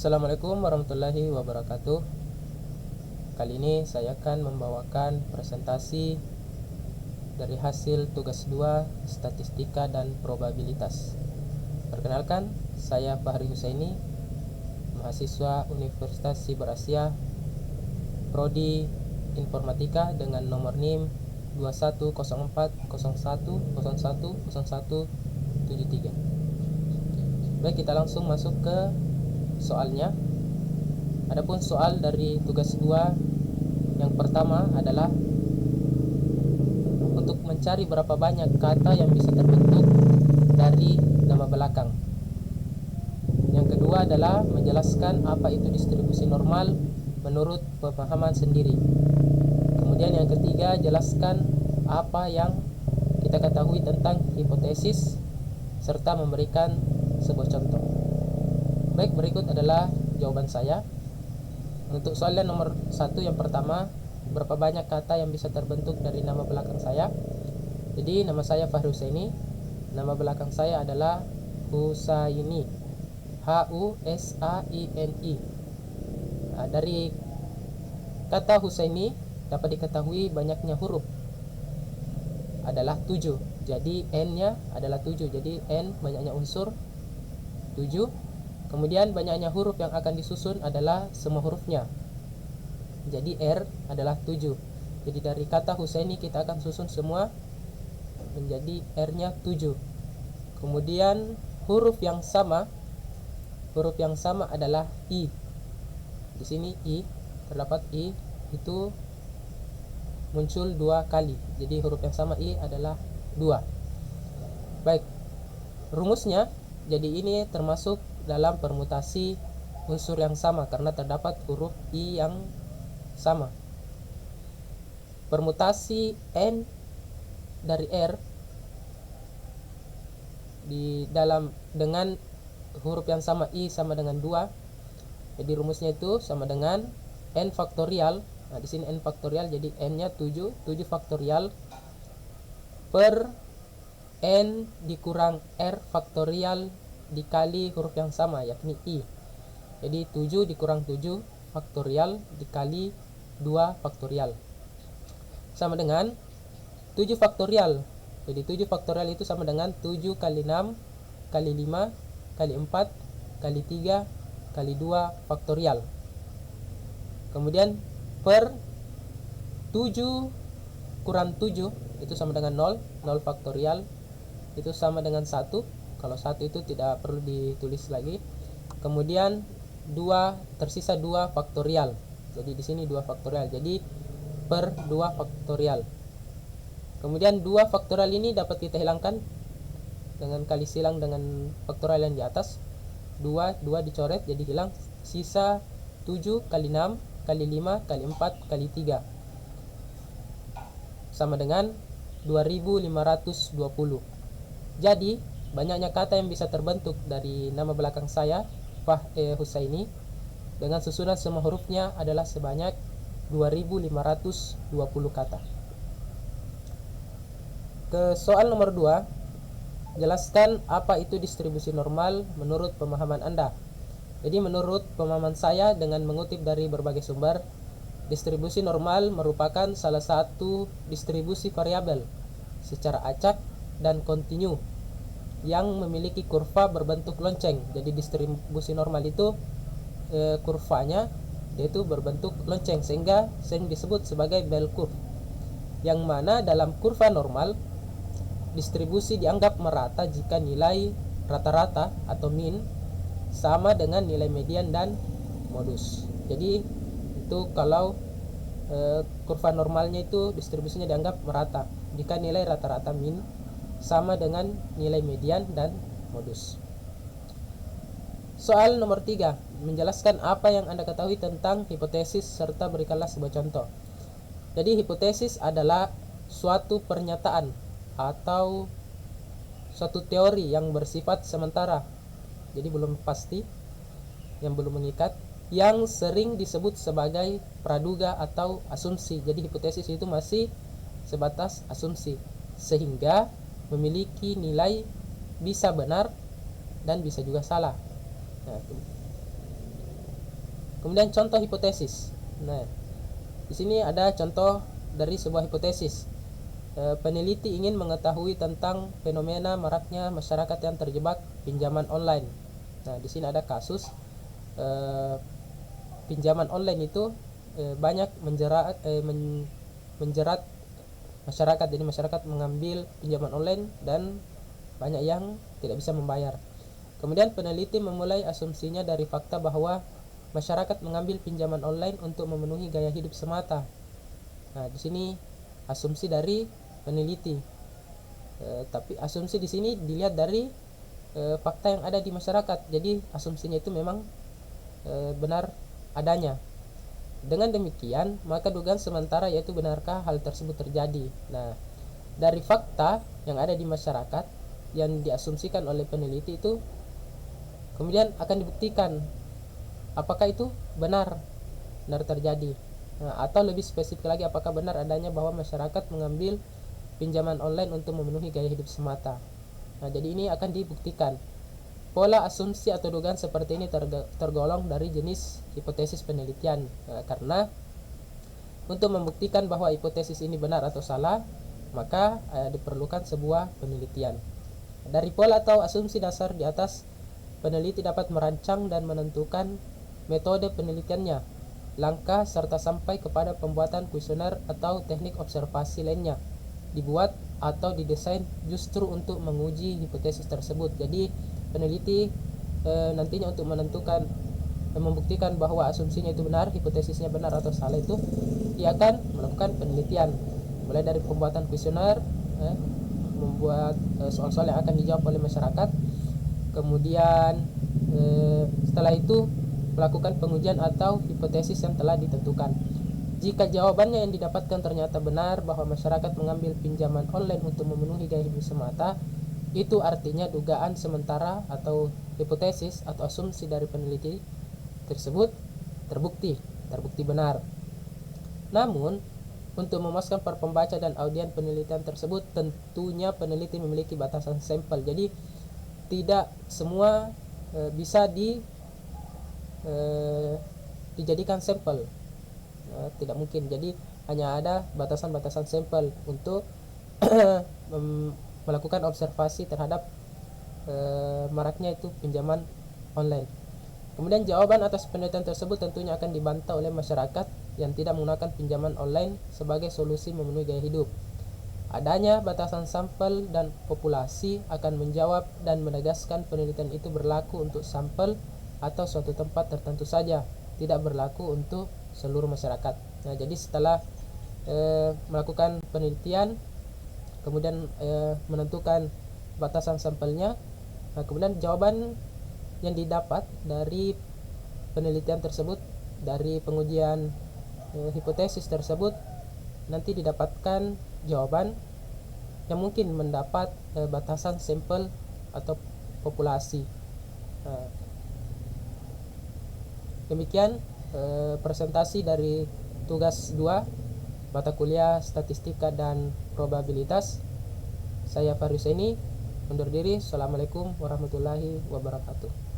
Assalamualaikum warahmatullahi wabarakatuh. Kali ini saya akan membawakan presentasi dari hasil tugas 2 Statistika dan Probabilitas. Perkenalkan, saya Fahri Husaini, mahasiswa Universitas Siber Asia, Prodi Informatika dengan nomor NIM 210401010173. Baik, kita langsung masuk ke soalnya. Adapun soal dari tugas 2 yang pertama adalah untuk mencari berapa banyak kata yang bisa terbentuk dari nama belakang. Yang kedua adalah menjelaskan apa itu distribusi normal menurut pemahaman sendiri. Kemudian yang ketiga, jelaskan apa yang kita ketahui tentang hipotesis serta memberikan sebuah contoh. Baik, berikut adalah jawaban saya. Untuk soalan nomor 1 yang pertama, berapa banyak kata yang bisa terbentuk dari nama belakang saya? Jadi nama saya Fahri Husaini, nama belakang saya adalah Husaini, Husaini. Dari kata Husaini dapat diketahui banyaknya huruf adalah 7. Jadi N-nya adalah 7. Jadi N banyaknya unsur 7. Kemudian banyaknya huruf yang akan disusun adalah semua hurufnya. Jadi R adalah 7. Jadi dari kata Husaini kita akan susun semua menjadi R-nya 7. Kemudian huruf yang sama adalah I. Di sini I, terdapat I itu muncul 2 kali. Jadi huruf yang sama I adalah 2. Baik, rumusnya, jadi ini termasuk dalam permutasi unsur yang sama karena terdapat huruf I yang sama. Permutasi N dari R di dalam dengan huruf yang sama I sama dengan 2. Jadi rumusnya itu sama dengan N faktorial. Nah, di sini N faktorial, jadi N-nya 7 faktorial per N dikurang R faktorial dikali huruf yang sama, yakni I. Jadi 7 dikurang 7 faktorial dikali 2 faktorial sama dengan 7 faktorial. Jadi 7 faktorial itu sama dengan 7 kali 6 kali 5 kali 4 kali 3 kali 2 faktorial. Kemudian per 7 kurang 7 itu sama dengan 0 faktorial itu sama dengan 1. Kalau 1 itu tidak perlu ditulis lagi. Kemudian 2 tersisa 2 faktorial. Jadi di sini 2 faktorial. Jadi per 2 faktorial. Kemudian 2 faktorial ini dapat kita hilangkan dengan kali silang dengan faktorial yang di atas. 2 dicoret jadi hilang. Sisa 7 kali 6 kali 5 kali 4 kali 3 sama dengan 2520. Jadi banyaknya kata yang bisa terbentuk dari nama belakang saya, Husaini, dengan susunan semua hurufnya adalah sebanyak 2520 kata. Ke soal nomor 2, jelaskan apa itu distribusi normal menurut pemahaman Anda. Jadi menurut pemahaman saya dengan mengutip dari berbagai sumber, distribusi normal merupakan salah satu distribusi variabel secara acak dan kontinu yang memiliki kurva berbentuk lonceng. Jadi distribusi normal itu kurvanya yaitu berbentuk lonceng sehingga sering disebut sebagai bell curve, yang mana dalam kurva normal distribusi dianggap merata jika nilai rata-rata atau mean sama dengan nilai median dan modus. Jadi itu kalau kurva normalnya itu distribusinya dianggap merata jika nilai rata-rata mean sama dengan nilai median dan modus. Soal nomor 3, menjelaskan apa yang Anda ketahui tentang hipotesis serta berikanlah sebuah contoh. Jadi hipotesis adalah suatu pernyataan atau suatu teori yang bersifat sementara, jadi belum pasti, yang belum mengikat, yang sering disebut sebagai praduga atau asumsi. Jadi hipotesis itu masih sebatas asumsi sehingga memiliki nilai bisa benar dan bisa juga salah. Nah, Kemudian contoh hipotesis. Nah, di sini ada contoh dari sebuah hipotesis. Peneliti ingin mengetahui tentang fenomena maraknya masyarakat yang terjebak pinjaman online. Nah, di sini ada kasus pinjaman online itu banyak menjerat masyarakat. Jadi masyarakat mengambil pinjaman online dan banyak yang tidak bisa membayar. Kemudian peneliti memulai asumsinya dari fakta bahwa masyarakat mengambil pinjaman online untuk memenuhi gaya hidup semata. Nah, di sini asumsi dari peneliti. Tapi asumsi di sini dilihat dari fakta yang ada di masyarakat. Jadi asumsinya itu memang benar adanya. Dengan demikian, maka dugaan sementara yaitu benarkah hal tersebut terjadi. Nah, dari fakta yang ada di masyarakat yang diasumsikan oleh peneliti itu kemudian akan dibuktikan apakah itu benar terjadi. Nah, atau lebih spesifik lagi, apakah benar adanya bahwa masyarakat mengambil pinjaman online untuk memenuhi gaya hidup semata. Nah, jadi ini akan dibuktikan. Pola asumsi atau dugaan seperti ini tergolong dari jenis hipotesis penelitian. Nah, karena untuk membuktikan bahwa hipotesis ini benar atau salah, maka diperlukan sebuah penelitian. Dari pola atau asumsi dasar di atas, peneliti dapat merancang dan menentukan metode penelitiannya, langkah serta sampai kepada pembuatan kuesioner atau teknik observasi lainnya dibuat atau didesain justru untuk menguji hipotesis tersebut. Jadi peneliti nantinya untuk menentukan membuktikan bahwa asumsinya itu benar, hipotesisnya benar atau salah, itu dia akan melakukan penelitian mulai dari pembuatan kuesioner, membuat soal-soal yang akan dijawab oleh masyarakat, kemudian setelah itu melakukan pengujian atau hipotesis yang telah ditentukan. Jika jawabannya yang didapatkan ternyata benar bahwa masyarakat mengambil pinjaman online untuk memenuhi gaya hidup semata, itu artinya dugaan sementara atau hipotesis atau asumsi dari peneliti tersebut terbukti benar. Namun, untuk memuaskan para pembaca dan audien penelitian tersebut, tentunya peneliti memiliki batasan sampel. Jadi tidak semua bisa dijadikan sampel. Tidak mungkin. Jadi hanya ada batasan-batasan sampel untuk melakukan observasi terhadap maraknya itu pinjaman online. Kemudian jawaban atas penelitian tersebut tentunya akan dibantah oleh masyarakat yang tidak menggunakan pinjaman online sebagai solusi memenuhi gaya hidup. Adanya batasan sampel dan populasi akan menjawab dan menegaskan penelitian itu berlaku untuk sampel atau suatu tempat tertentu saja, tidak berlaku untuk seluruh masyarakat. Nah, jadi setelah melakukan penelitian, kemudian menentukan batasan sampelnya, nah kemudian jawaban yang didapat dari penelitian tersebut, dari pengujian hipotesis tersebut, nanti didapatkan jawaban yang mungkin mendapat batasan sampel atau populasi. Demikian presentasi dari tugas 2 mata kuliah statistika dan probabilitas. Saya Farius ini undur diri. Assalamualaikum warahmatullahi wabarakatuh.